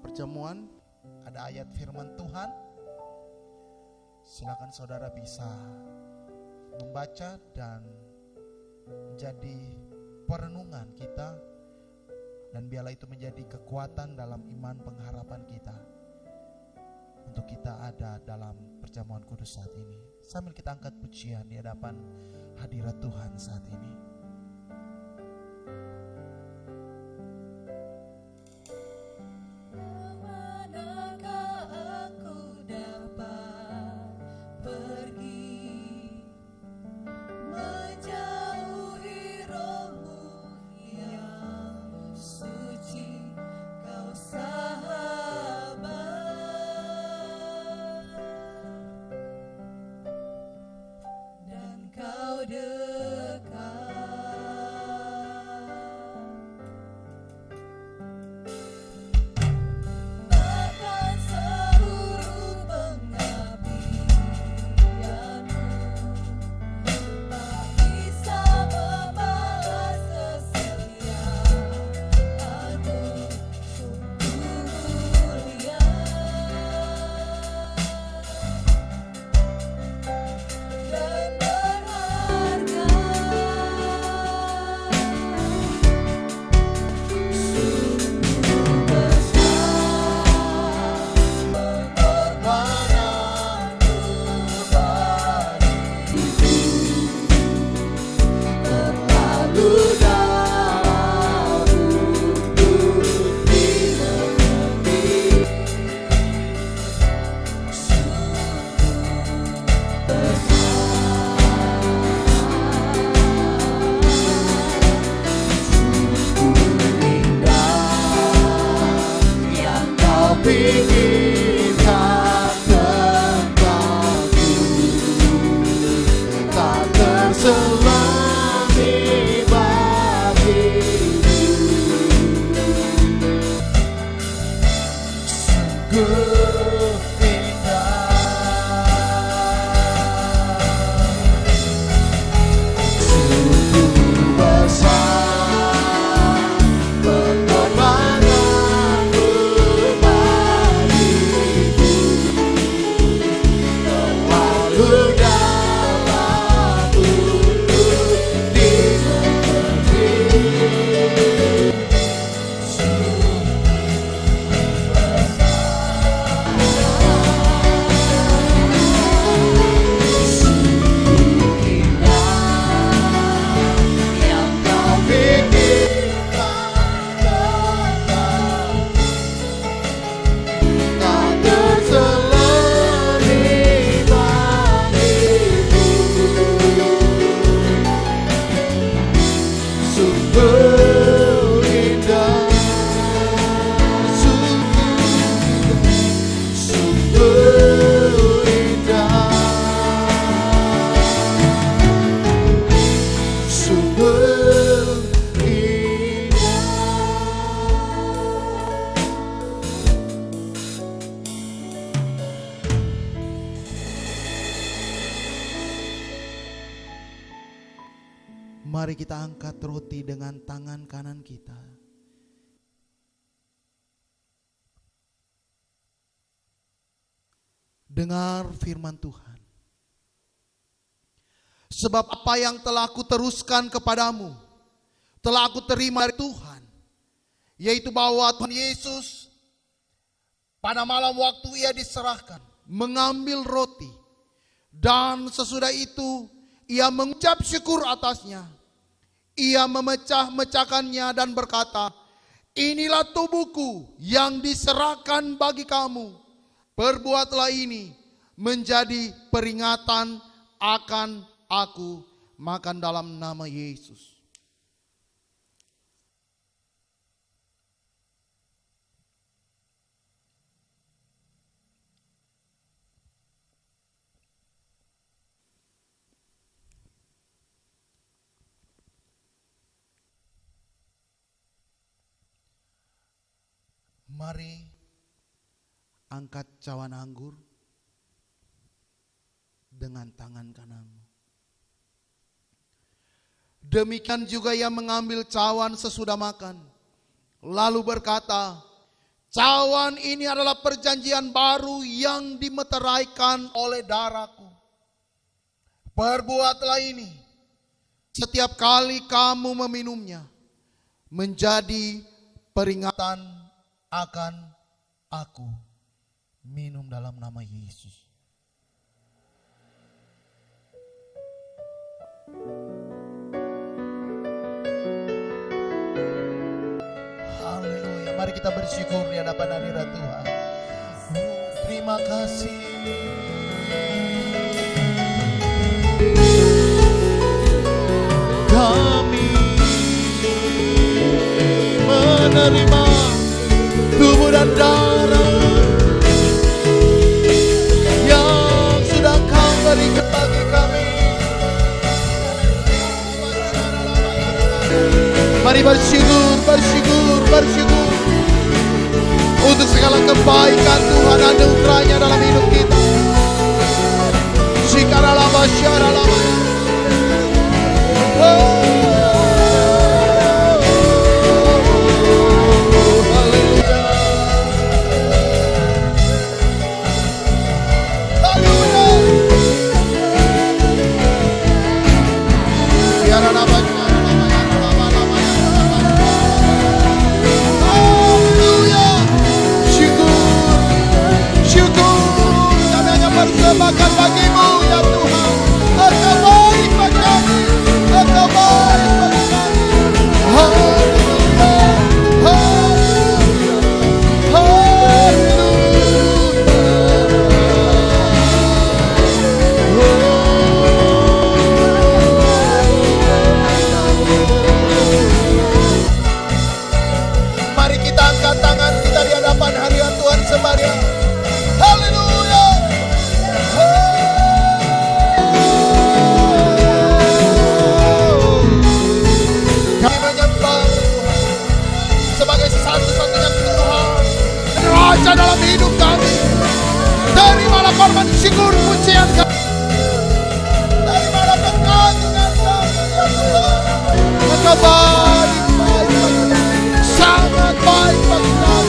perjamuan. Ada ayat firman Tuhan. Silakan saudara bisa membaca dan menjadi perenungan kita, dan biarlah itu menjadi kekuatan dalam iman pengharapan kita untuk kita ada dalam perjamuan kudus saat ini. Sambil kita angkat pujian di hadapan hadirat Tuhan saat ini. Mari kita angkat roti dengan tangan kanan kita. Dengar firman Tuhan. Sebab apa yang telah aku teruskan kepadamu, telah aku terima dari Tuhan, yaitu bahwa Tuhan Yesus pada malam waktu ia diserahkan, mengambil roti, dan sesudah itu ia mengucap syukur atasnya. Ia memecah-mecahkannya dan berkata, inilah tubuhku yang diserahkan bagi kamu. Perbuatlah ini menjadi peringatan akan aku. Makan dalam nama Yesus. Mari angkat cawan anggur dengan tangan kananmu. Demikian juga ia mengambil cawan sesudah makan, lalu berkata, cawan ini adalah perjanjian baru yang dimeteraikan oleh darahku. Perbuatlah ini setiap kali kamu meminumnya, menjadi peringatan akan aku. Minum dalam nama Yesus. Haleluya. Mari kita bersyukur di hadapan hadirat Tuhan. Terima kasih. Kami menerima tubuh dan darah yang sudah Kau berikan bagi kami. Mari bersyukur, bersyukur, bersyukur untuk segala kebaikan Tuhan anugerahnya dalam hidup kita. Shikaralaba syaralaba. Persembahkan bagimu ya Tuhan. Engkau baik bagi kami, Engkau baik bagi kami. Haleluya, haleluya, haleluya. Mari kita angkat tangan kita di hadapan hadirat Tuhan sembahyang. Haleluya. Kami menyembah sebagai satu-satunya Tuhan, Raja dalam hidup kami. Terimalah korban syukur pujian kami. Terimalah pengagungan kami ya Tuhan. Engkau baik, baik bagi kami, sangat baik bagi kami.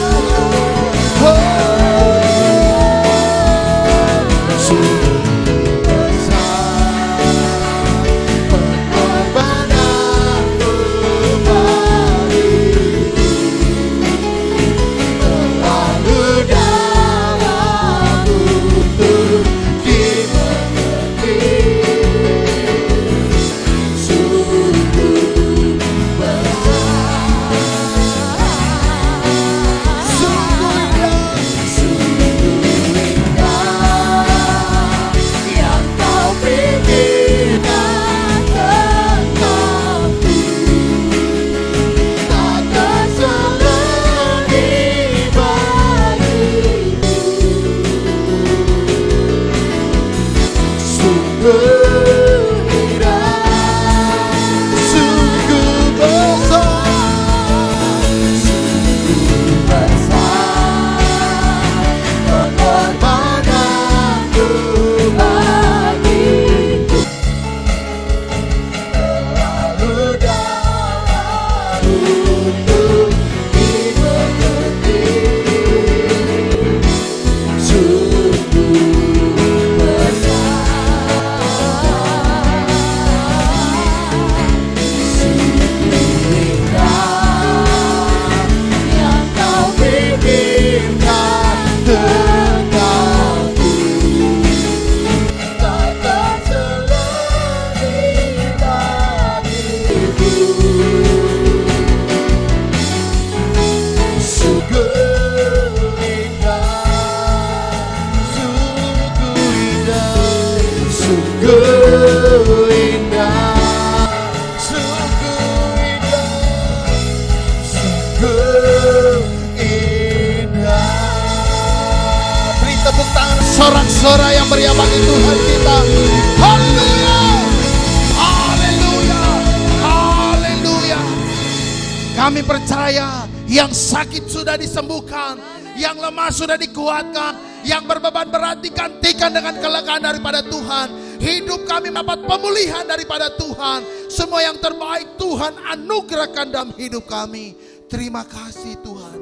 Kami percaya yang sakit sudah disembuhkan, yang lemah sudah dikuatkan, yang berbeban berat digantikan dengan kelegaan daripada Tuhan. Hidup kami mendapat pemulihan daripada Tuhan. Semua yang terbaik Tuhan anugerahkan dalam hidup kami. Terima kasih Tuhan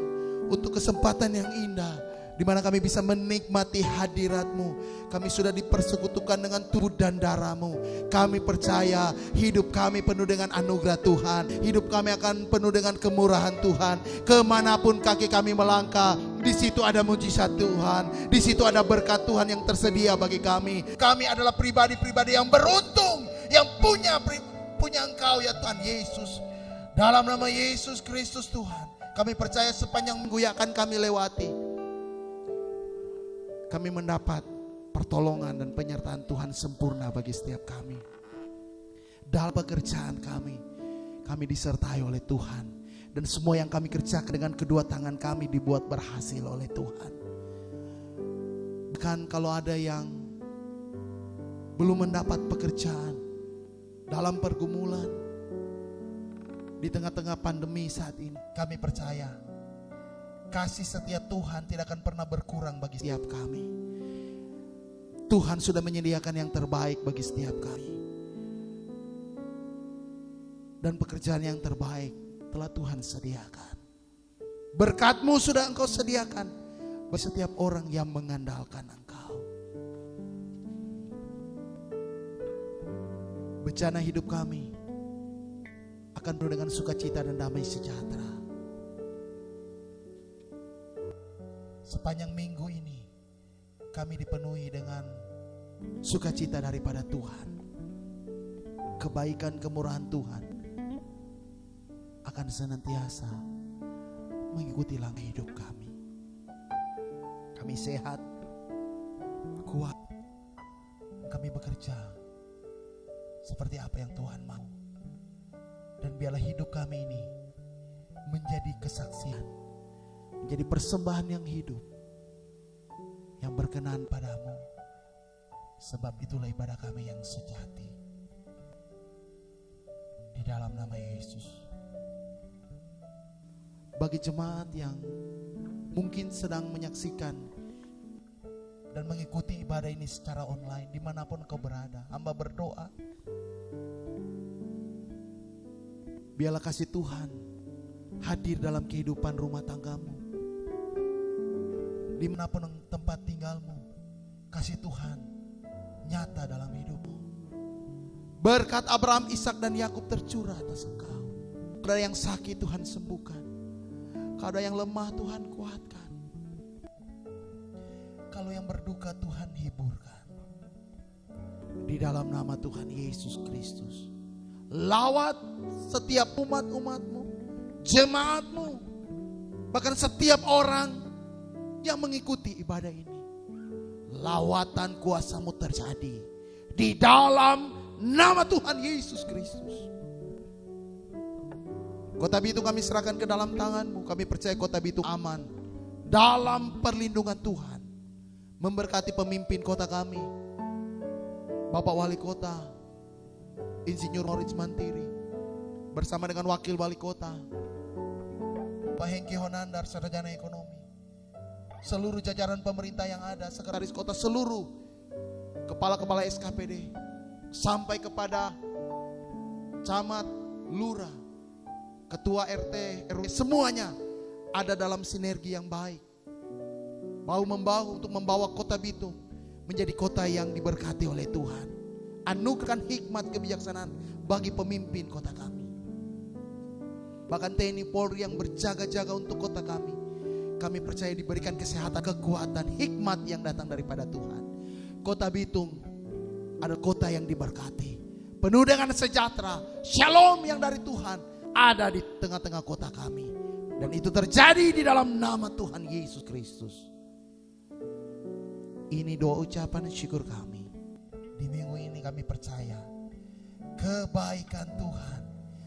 untuk kesempatan yang indah di mana kami bisa menikmati hadirat-Mu. Kami sudah dipersekutukan dengan tubuh dan darah-Mu. Kami percaya hidup kami penuh dengan anugerah Tuhan. Hidup kami akan penuh dengan kemurahan Tuhan. Kemanapun kaki kami melangkah, di situ ada mujizat Tuhan. Di situ ada berkat Tuhan yang tersedia bagi kami. Kami adalah pribadi-pribadi yang beruntung, yang punya Engkau ya Tuhan Yesus. Dalam nama Yesus Kristus Tuhan, kami percaya sepanjang minggu yang akan kami lewati, kami mendapat pertolongan dan penyertaan Tuhan sempurna bagi setiap kami. Dalam pekerjaan kami disertai oleh Tuhan. Dan semua yang kami kerjakan dengan kedua tangan kami dibuat berhasil oleh Tuhan. Bahkan kalau ada yang belum mendapat pekerjaan, dalam pergumulan, di tengah-tengah pandemi saat ini, kami percaya kasih setia Tuhan tidak akan pernah berkurang bagi setiap kami. Tuhan sudah menyediakan yang terbaik bagi setiap kami. Dan pekerjaan yang terbaik telah Tuhan sediakan. Berkat-Mu sudah Engkau sediakan bagi setiap orang yang mengandalkan Engkau. Bencana hidup kami akan penuh dengan sukacita dan damai sejahtera. Sepanjang minggu ini kami dipenuhi dengan sukacita daripada Tuhan. Kebaikan kemurahan Tuhan akan senantiasa mengikuti langkah hidup kami. Kami sehat, kuat, kami bekerja seperti apa yang Tuhan mau. Dan biarlah hidup kami ini menjadi kesaksian, menjadi persembahan yang hidup, yang berkenan padamu. Sebab itulah ibadah kami yang sejati. Di dalam nama Yesus. Bagi jemaat yang mungkin sedang menyaksikan dan mengikuti ibadah ini secara online, dimanapun kau berada, hamba berdoa, biarlah kasih Tuhan hadir dalam kehidupan rumah tanggamu. Dimanapun tempat tinggalmu, kasih Tuhan nyata dalam hidupmu. Berkat Abraham, Ishak dan Yakub tercurah atas engkau. Kalau ada yang sakit Tuhan sembuhkan. Kalau ada yang lemah Tuhan kuatkan. Kalau yang berduka Tuhan hiburkan. Di dalam nama Tuhan Yesus Kristus, lawat setiap umat-umatmu, jemaatmu, bahkan setiap orang yang mengikuti ibadah ini. Lawatan kuasa-Mu terjadi di dalam nama Tuhan Yesus Kristus. Kota Bitung kami serahkan ke dalam tangan-Mu. Kami percaya Kota Bitung aman dalam perlindungan Tuhan. Memberkati pemimpin kota kami, Bapak Wali Kota Insinyur Moritz Mantiri, bersama dengan Wakil Wali Kota Pak Hengki Honandar, Sarjana Ekonomi, seluruh jajaran pemerintah yang ada, sekretaris kota, seluruh kepala-kepala SKPD, sampai kepada camat, lurah, ketua RT, RW, semuanya ada dalam sinergi yang baik, bahu-membahu untuk membawa Kota Bitung menjadi kota yang diberkati oleh Tuhan. Anugerahkan hikmat kebijaksanaan bagi pemimpin kota kami. Bahkan TNI Polri yang berjaga-jaga untuk kota kami. Kami percaya diberikan kesehatan, kekuatan, hikmat yang datang daripada Tuhan. Kota Bitung adalah kota yang diberkati, penuh dengan sejahtera, shalom yang dari Tuhan ada di tengah-tengah kota kami. Dan itu terjadi di dalam nama Tuhan Yesus Kristus. Ini doa ucapan syukur kami. Di minggu ini kami percaya kebaikan Tuhan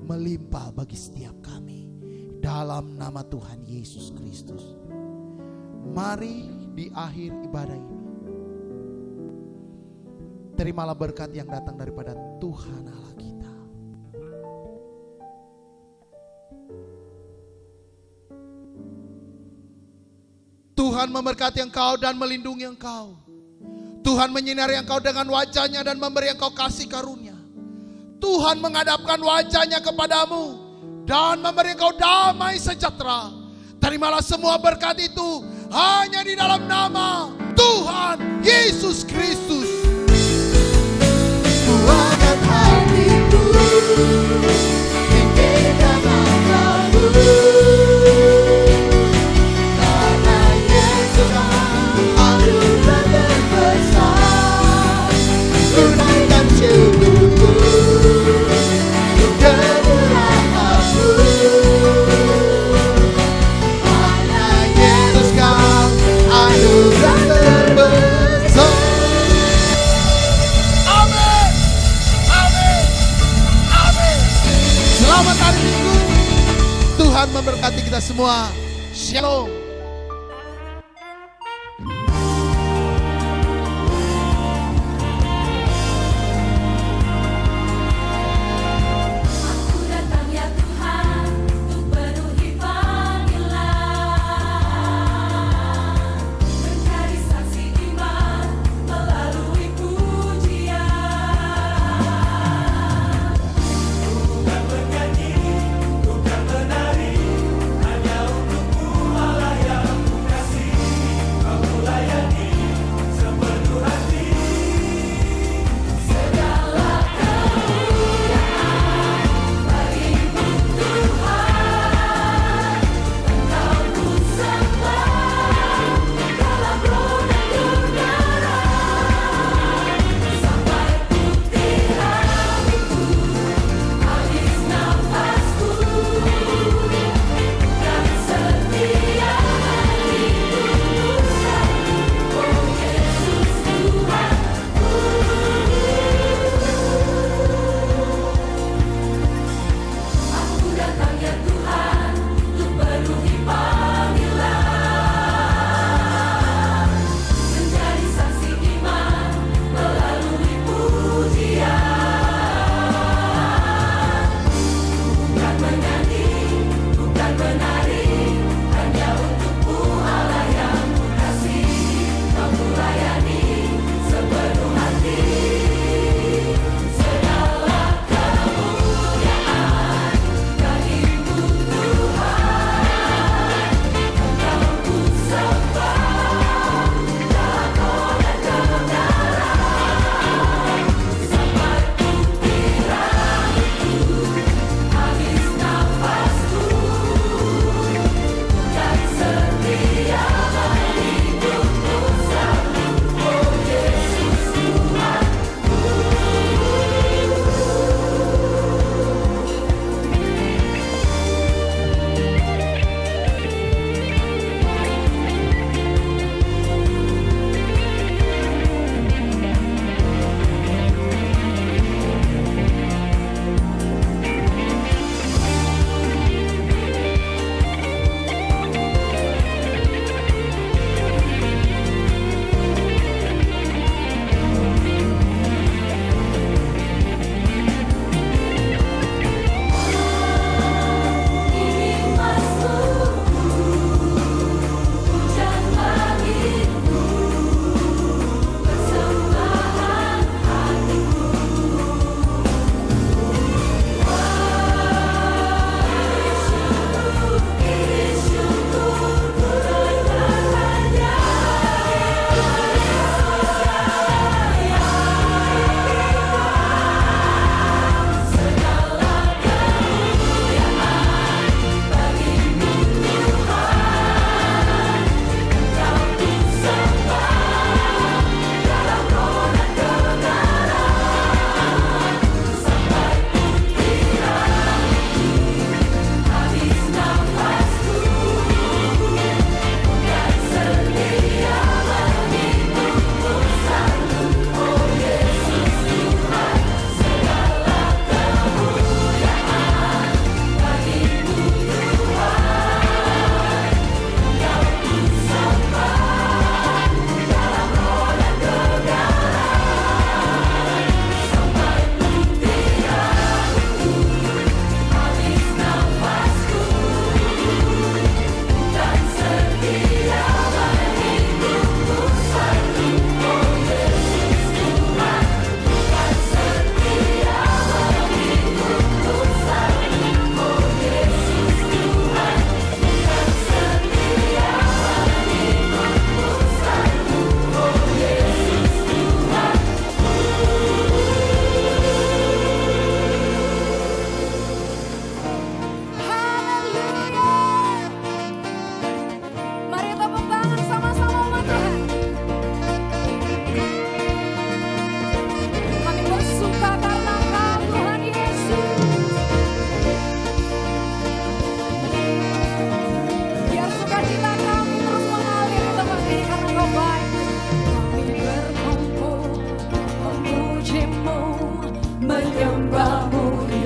melimpah bagi setiap kami. Dalam nama Tuhan Yesus Kristus. Mari di akhir ibadah ini, terimalah berkat yang datang daripada Tuhan Allah kita. Tuhan memberkati engkau dan melindungi engkau. Tuhan menyinari engkau dengan wajahnya dan memberi engkau kasih karunia. Tuhan menghadapkan wajahnya kepadamu dan memberi engkau damai sejahtera. Terimalah semua berkat itu hanya di dalam nama Tuhan Yesus Kristus. Kuatkan hatiku, tinggikan langkahku, karena Yesus anugerah terbesar. Tunaikan syukurku untuk kemurahan-Mu. Hanya Yesus kau anugerah terbesar. Amin. Amin. Amin. Selamat hari Minggu. Tuhan memberkati kita semua. Shalom. Aku datang ya Tuhan untuk penuhi panggilan, mencari saksi iman melalui pujian. Bukan bernyanyi, bukan menari, hanya untukmu Allah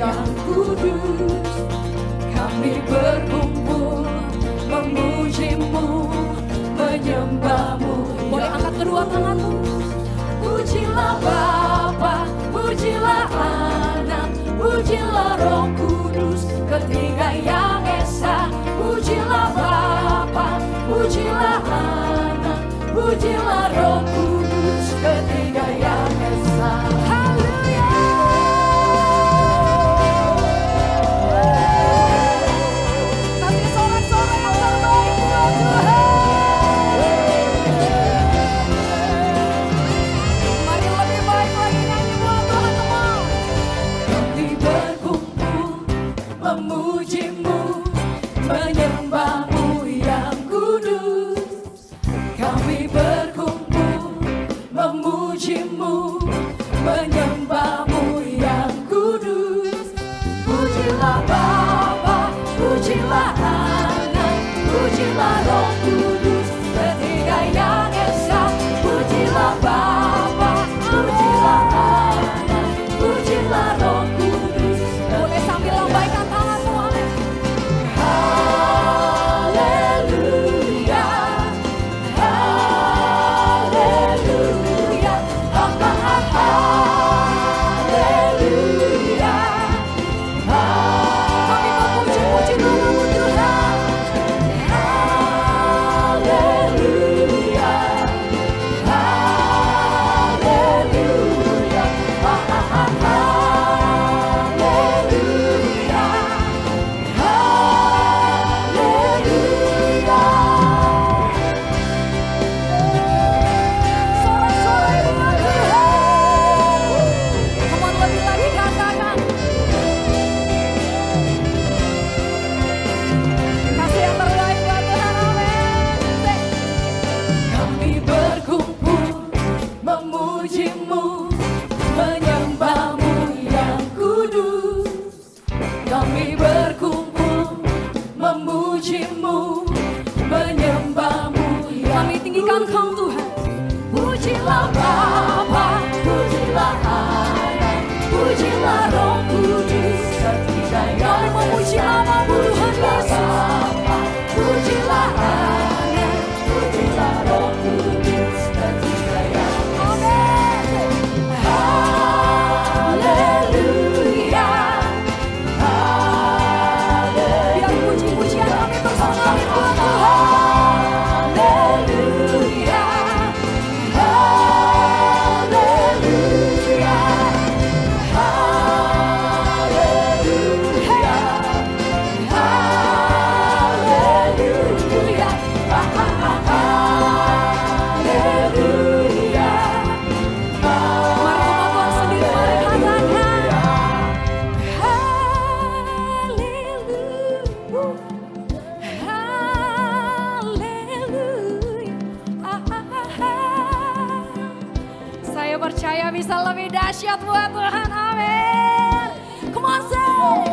yang kudus. Kami berkumpul memuji-Mu, menyembah-Mu. Boleh angkat kedua tanganmu. Pujilah Bapa, pujilah Anak, pujilah Roh Kudus, ketiga yang esa. Pujilah Bapa, pujilah Anak, pujilah Roh Kudus, ketiga yang esa. Haleluya. Kasih sorak-sorak yang terbaik buat Tuhan. Mari lebih baik lagi nyanyi buat Tuhan semua. Kami berkumpul memuji-Mu, menyembah-Mu yang kudus. Kami berkumpul memuji-Mu, menyembah-Mu yang kudus. Pujilah Bapa, pujilah Anak, pujilah Roh Kudus, ketiga yang esa. Pujilah Bapa, pujilah Anak, pujilah Roh Kudus. Boleh sambil lambaikan tanganmu, amin. Haleluya, haleluya, haleluya. Kami memuji-muji nama-Mu Tuhan. Haleluya, haleluya, haleluya, haleluya. Sorak-sorai buat Tuhan. Come on, lebih lagi katakan. Kasih yang terbaik buat Tuhan, amin. Kami berkumpul memuji-Mu, menyembah-Mu yang kudus. Kami berkumpul memuji-Mu, menyembah-Mu yang kami tinggikan Kau Tuhan. Pujilah Bapa, pujilah Anak, pujilah Roh Kudus, ketiga yang kami memuji nama-Mu Tuhan Yesus. Pujilah Anak, pujilah Roh Kudus, ketiga yang amin. Haleluya, haleluya. Biar puji-pujian kami bersenang buat Tuhan. Haleluya, haleluya, haleluya, haleluya, haleluya. Mari umat Tuhan sendiri, mari katakan. Saya percaya bisa lebih dahsyat buat Tuhan, amin. Come on, say.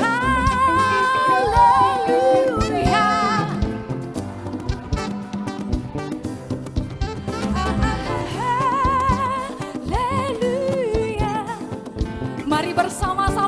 Haleluya. Haleluya. Mari bersama-sama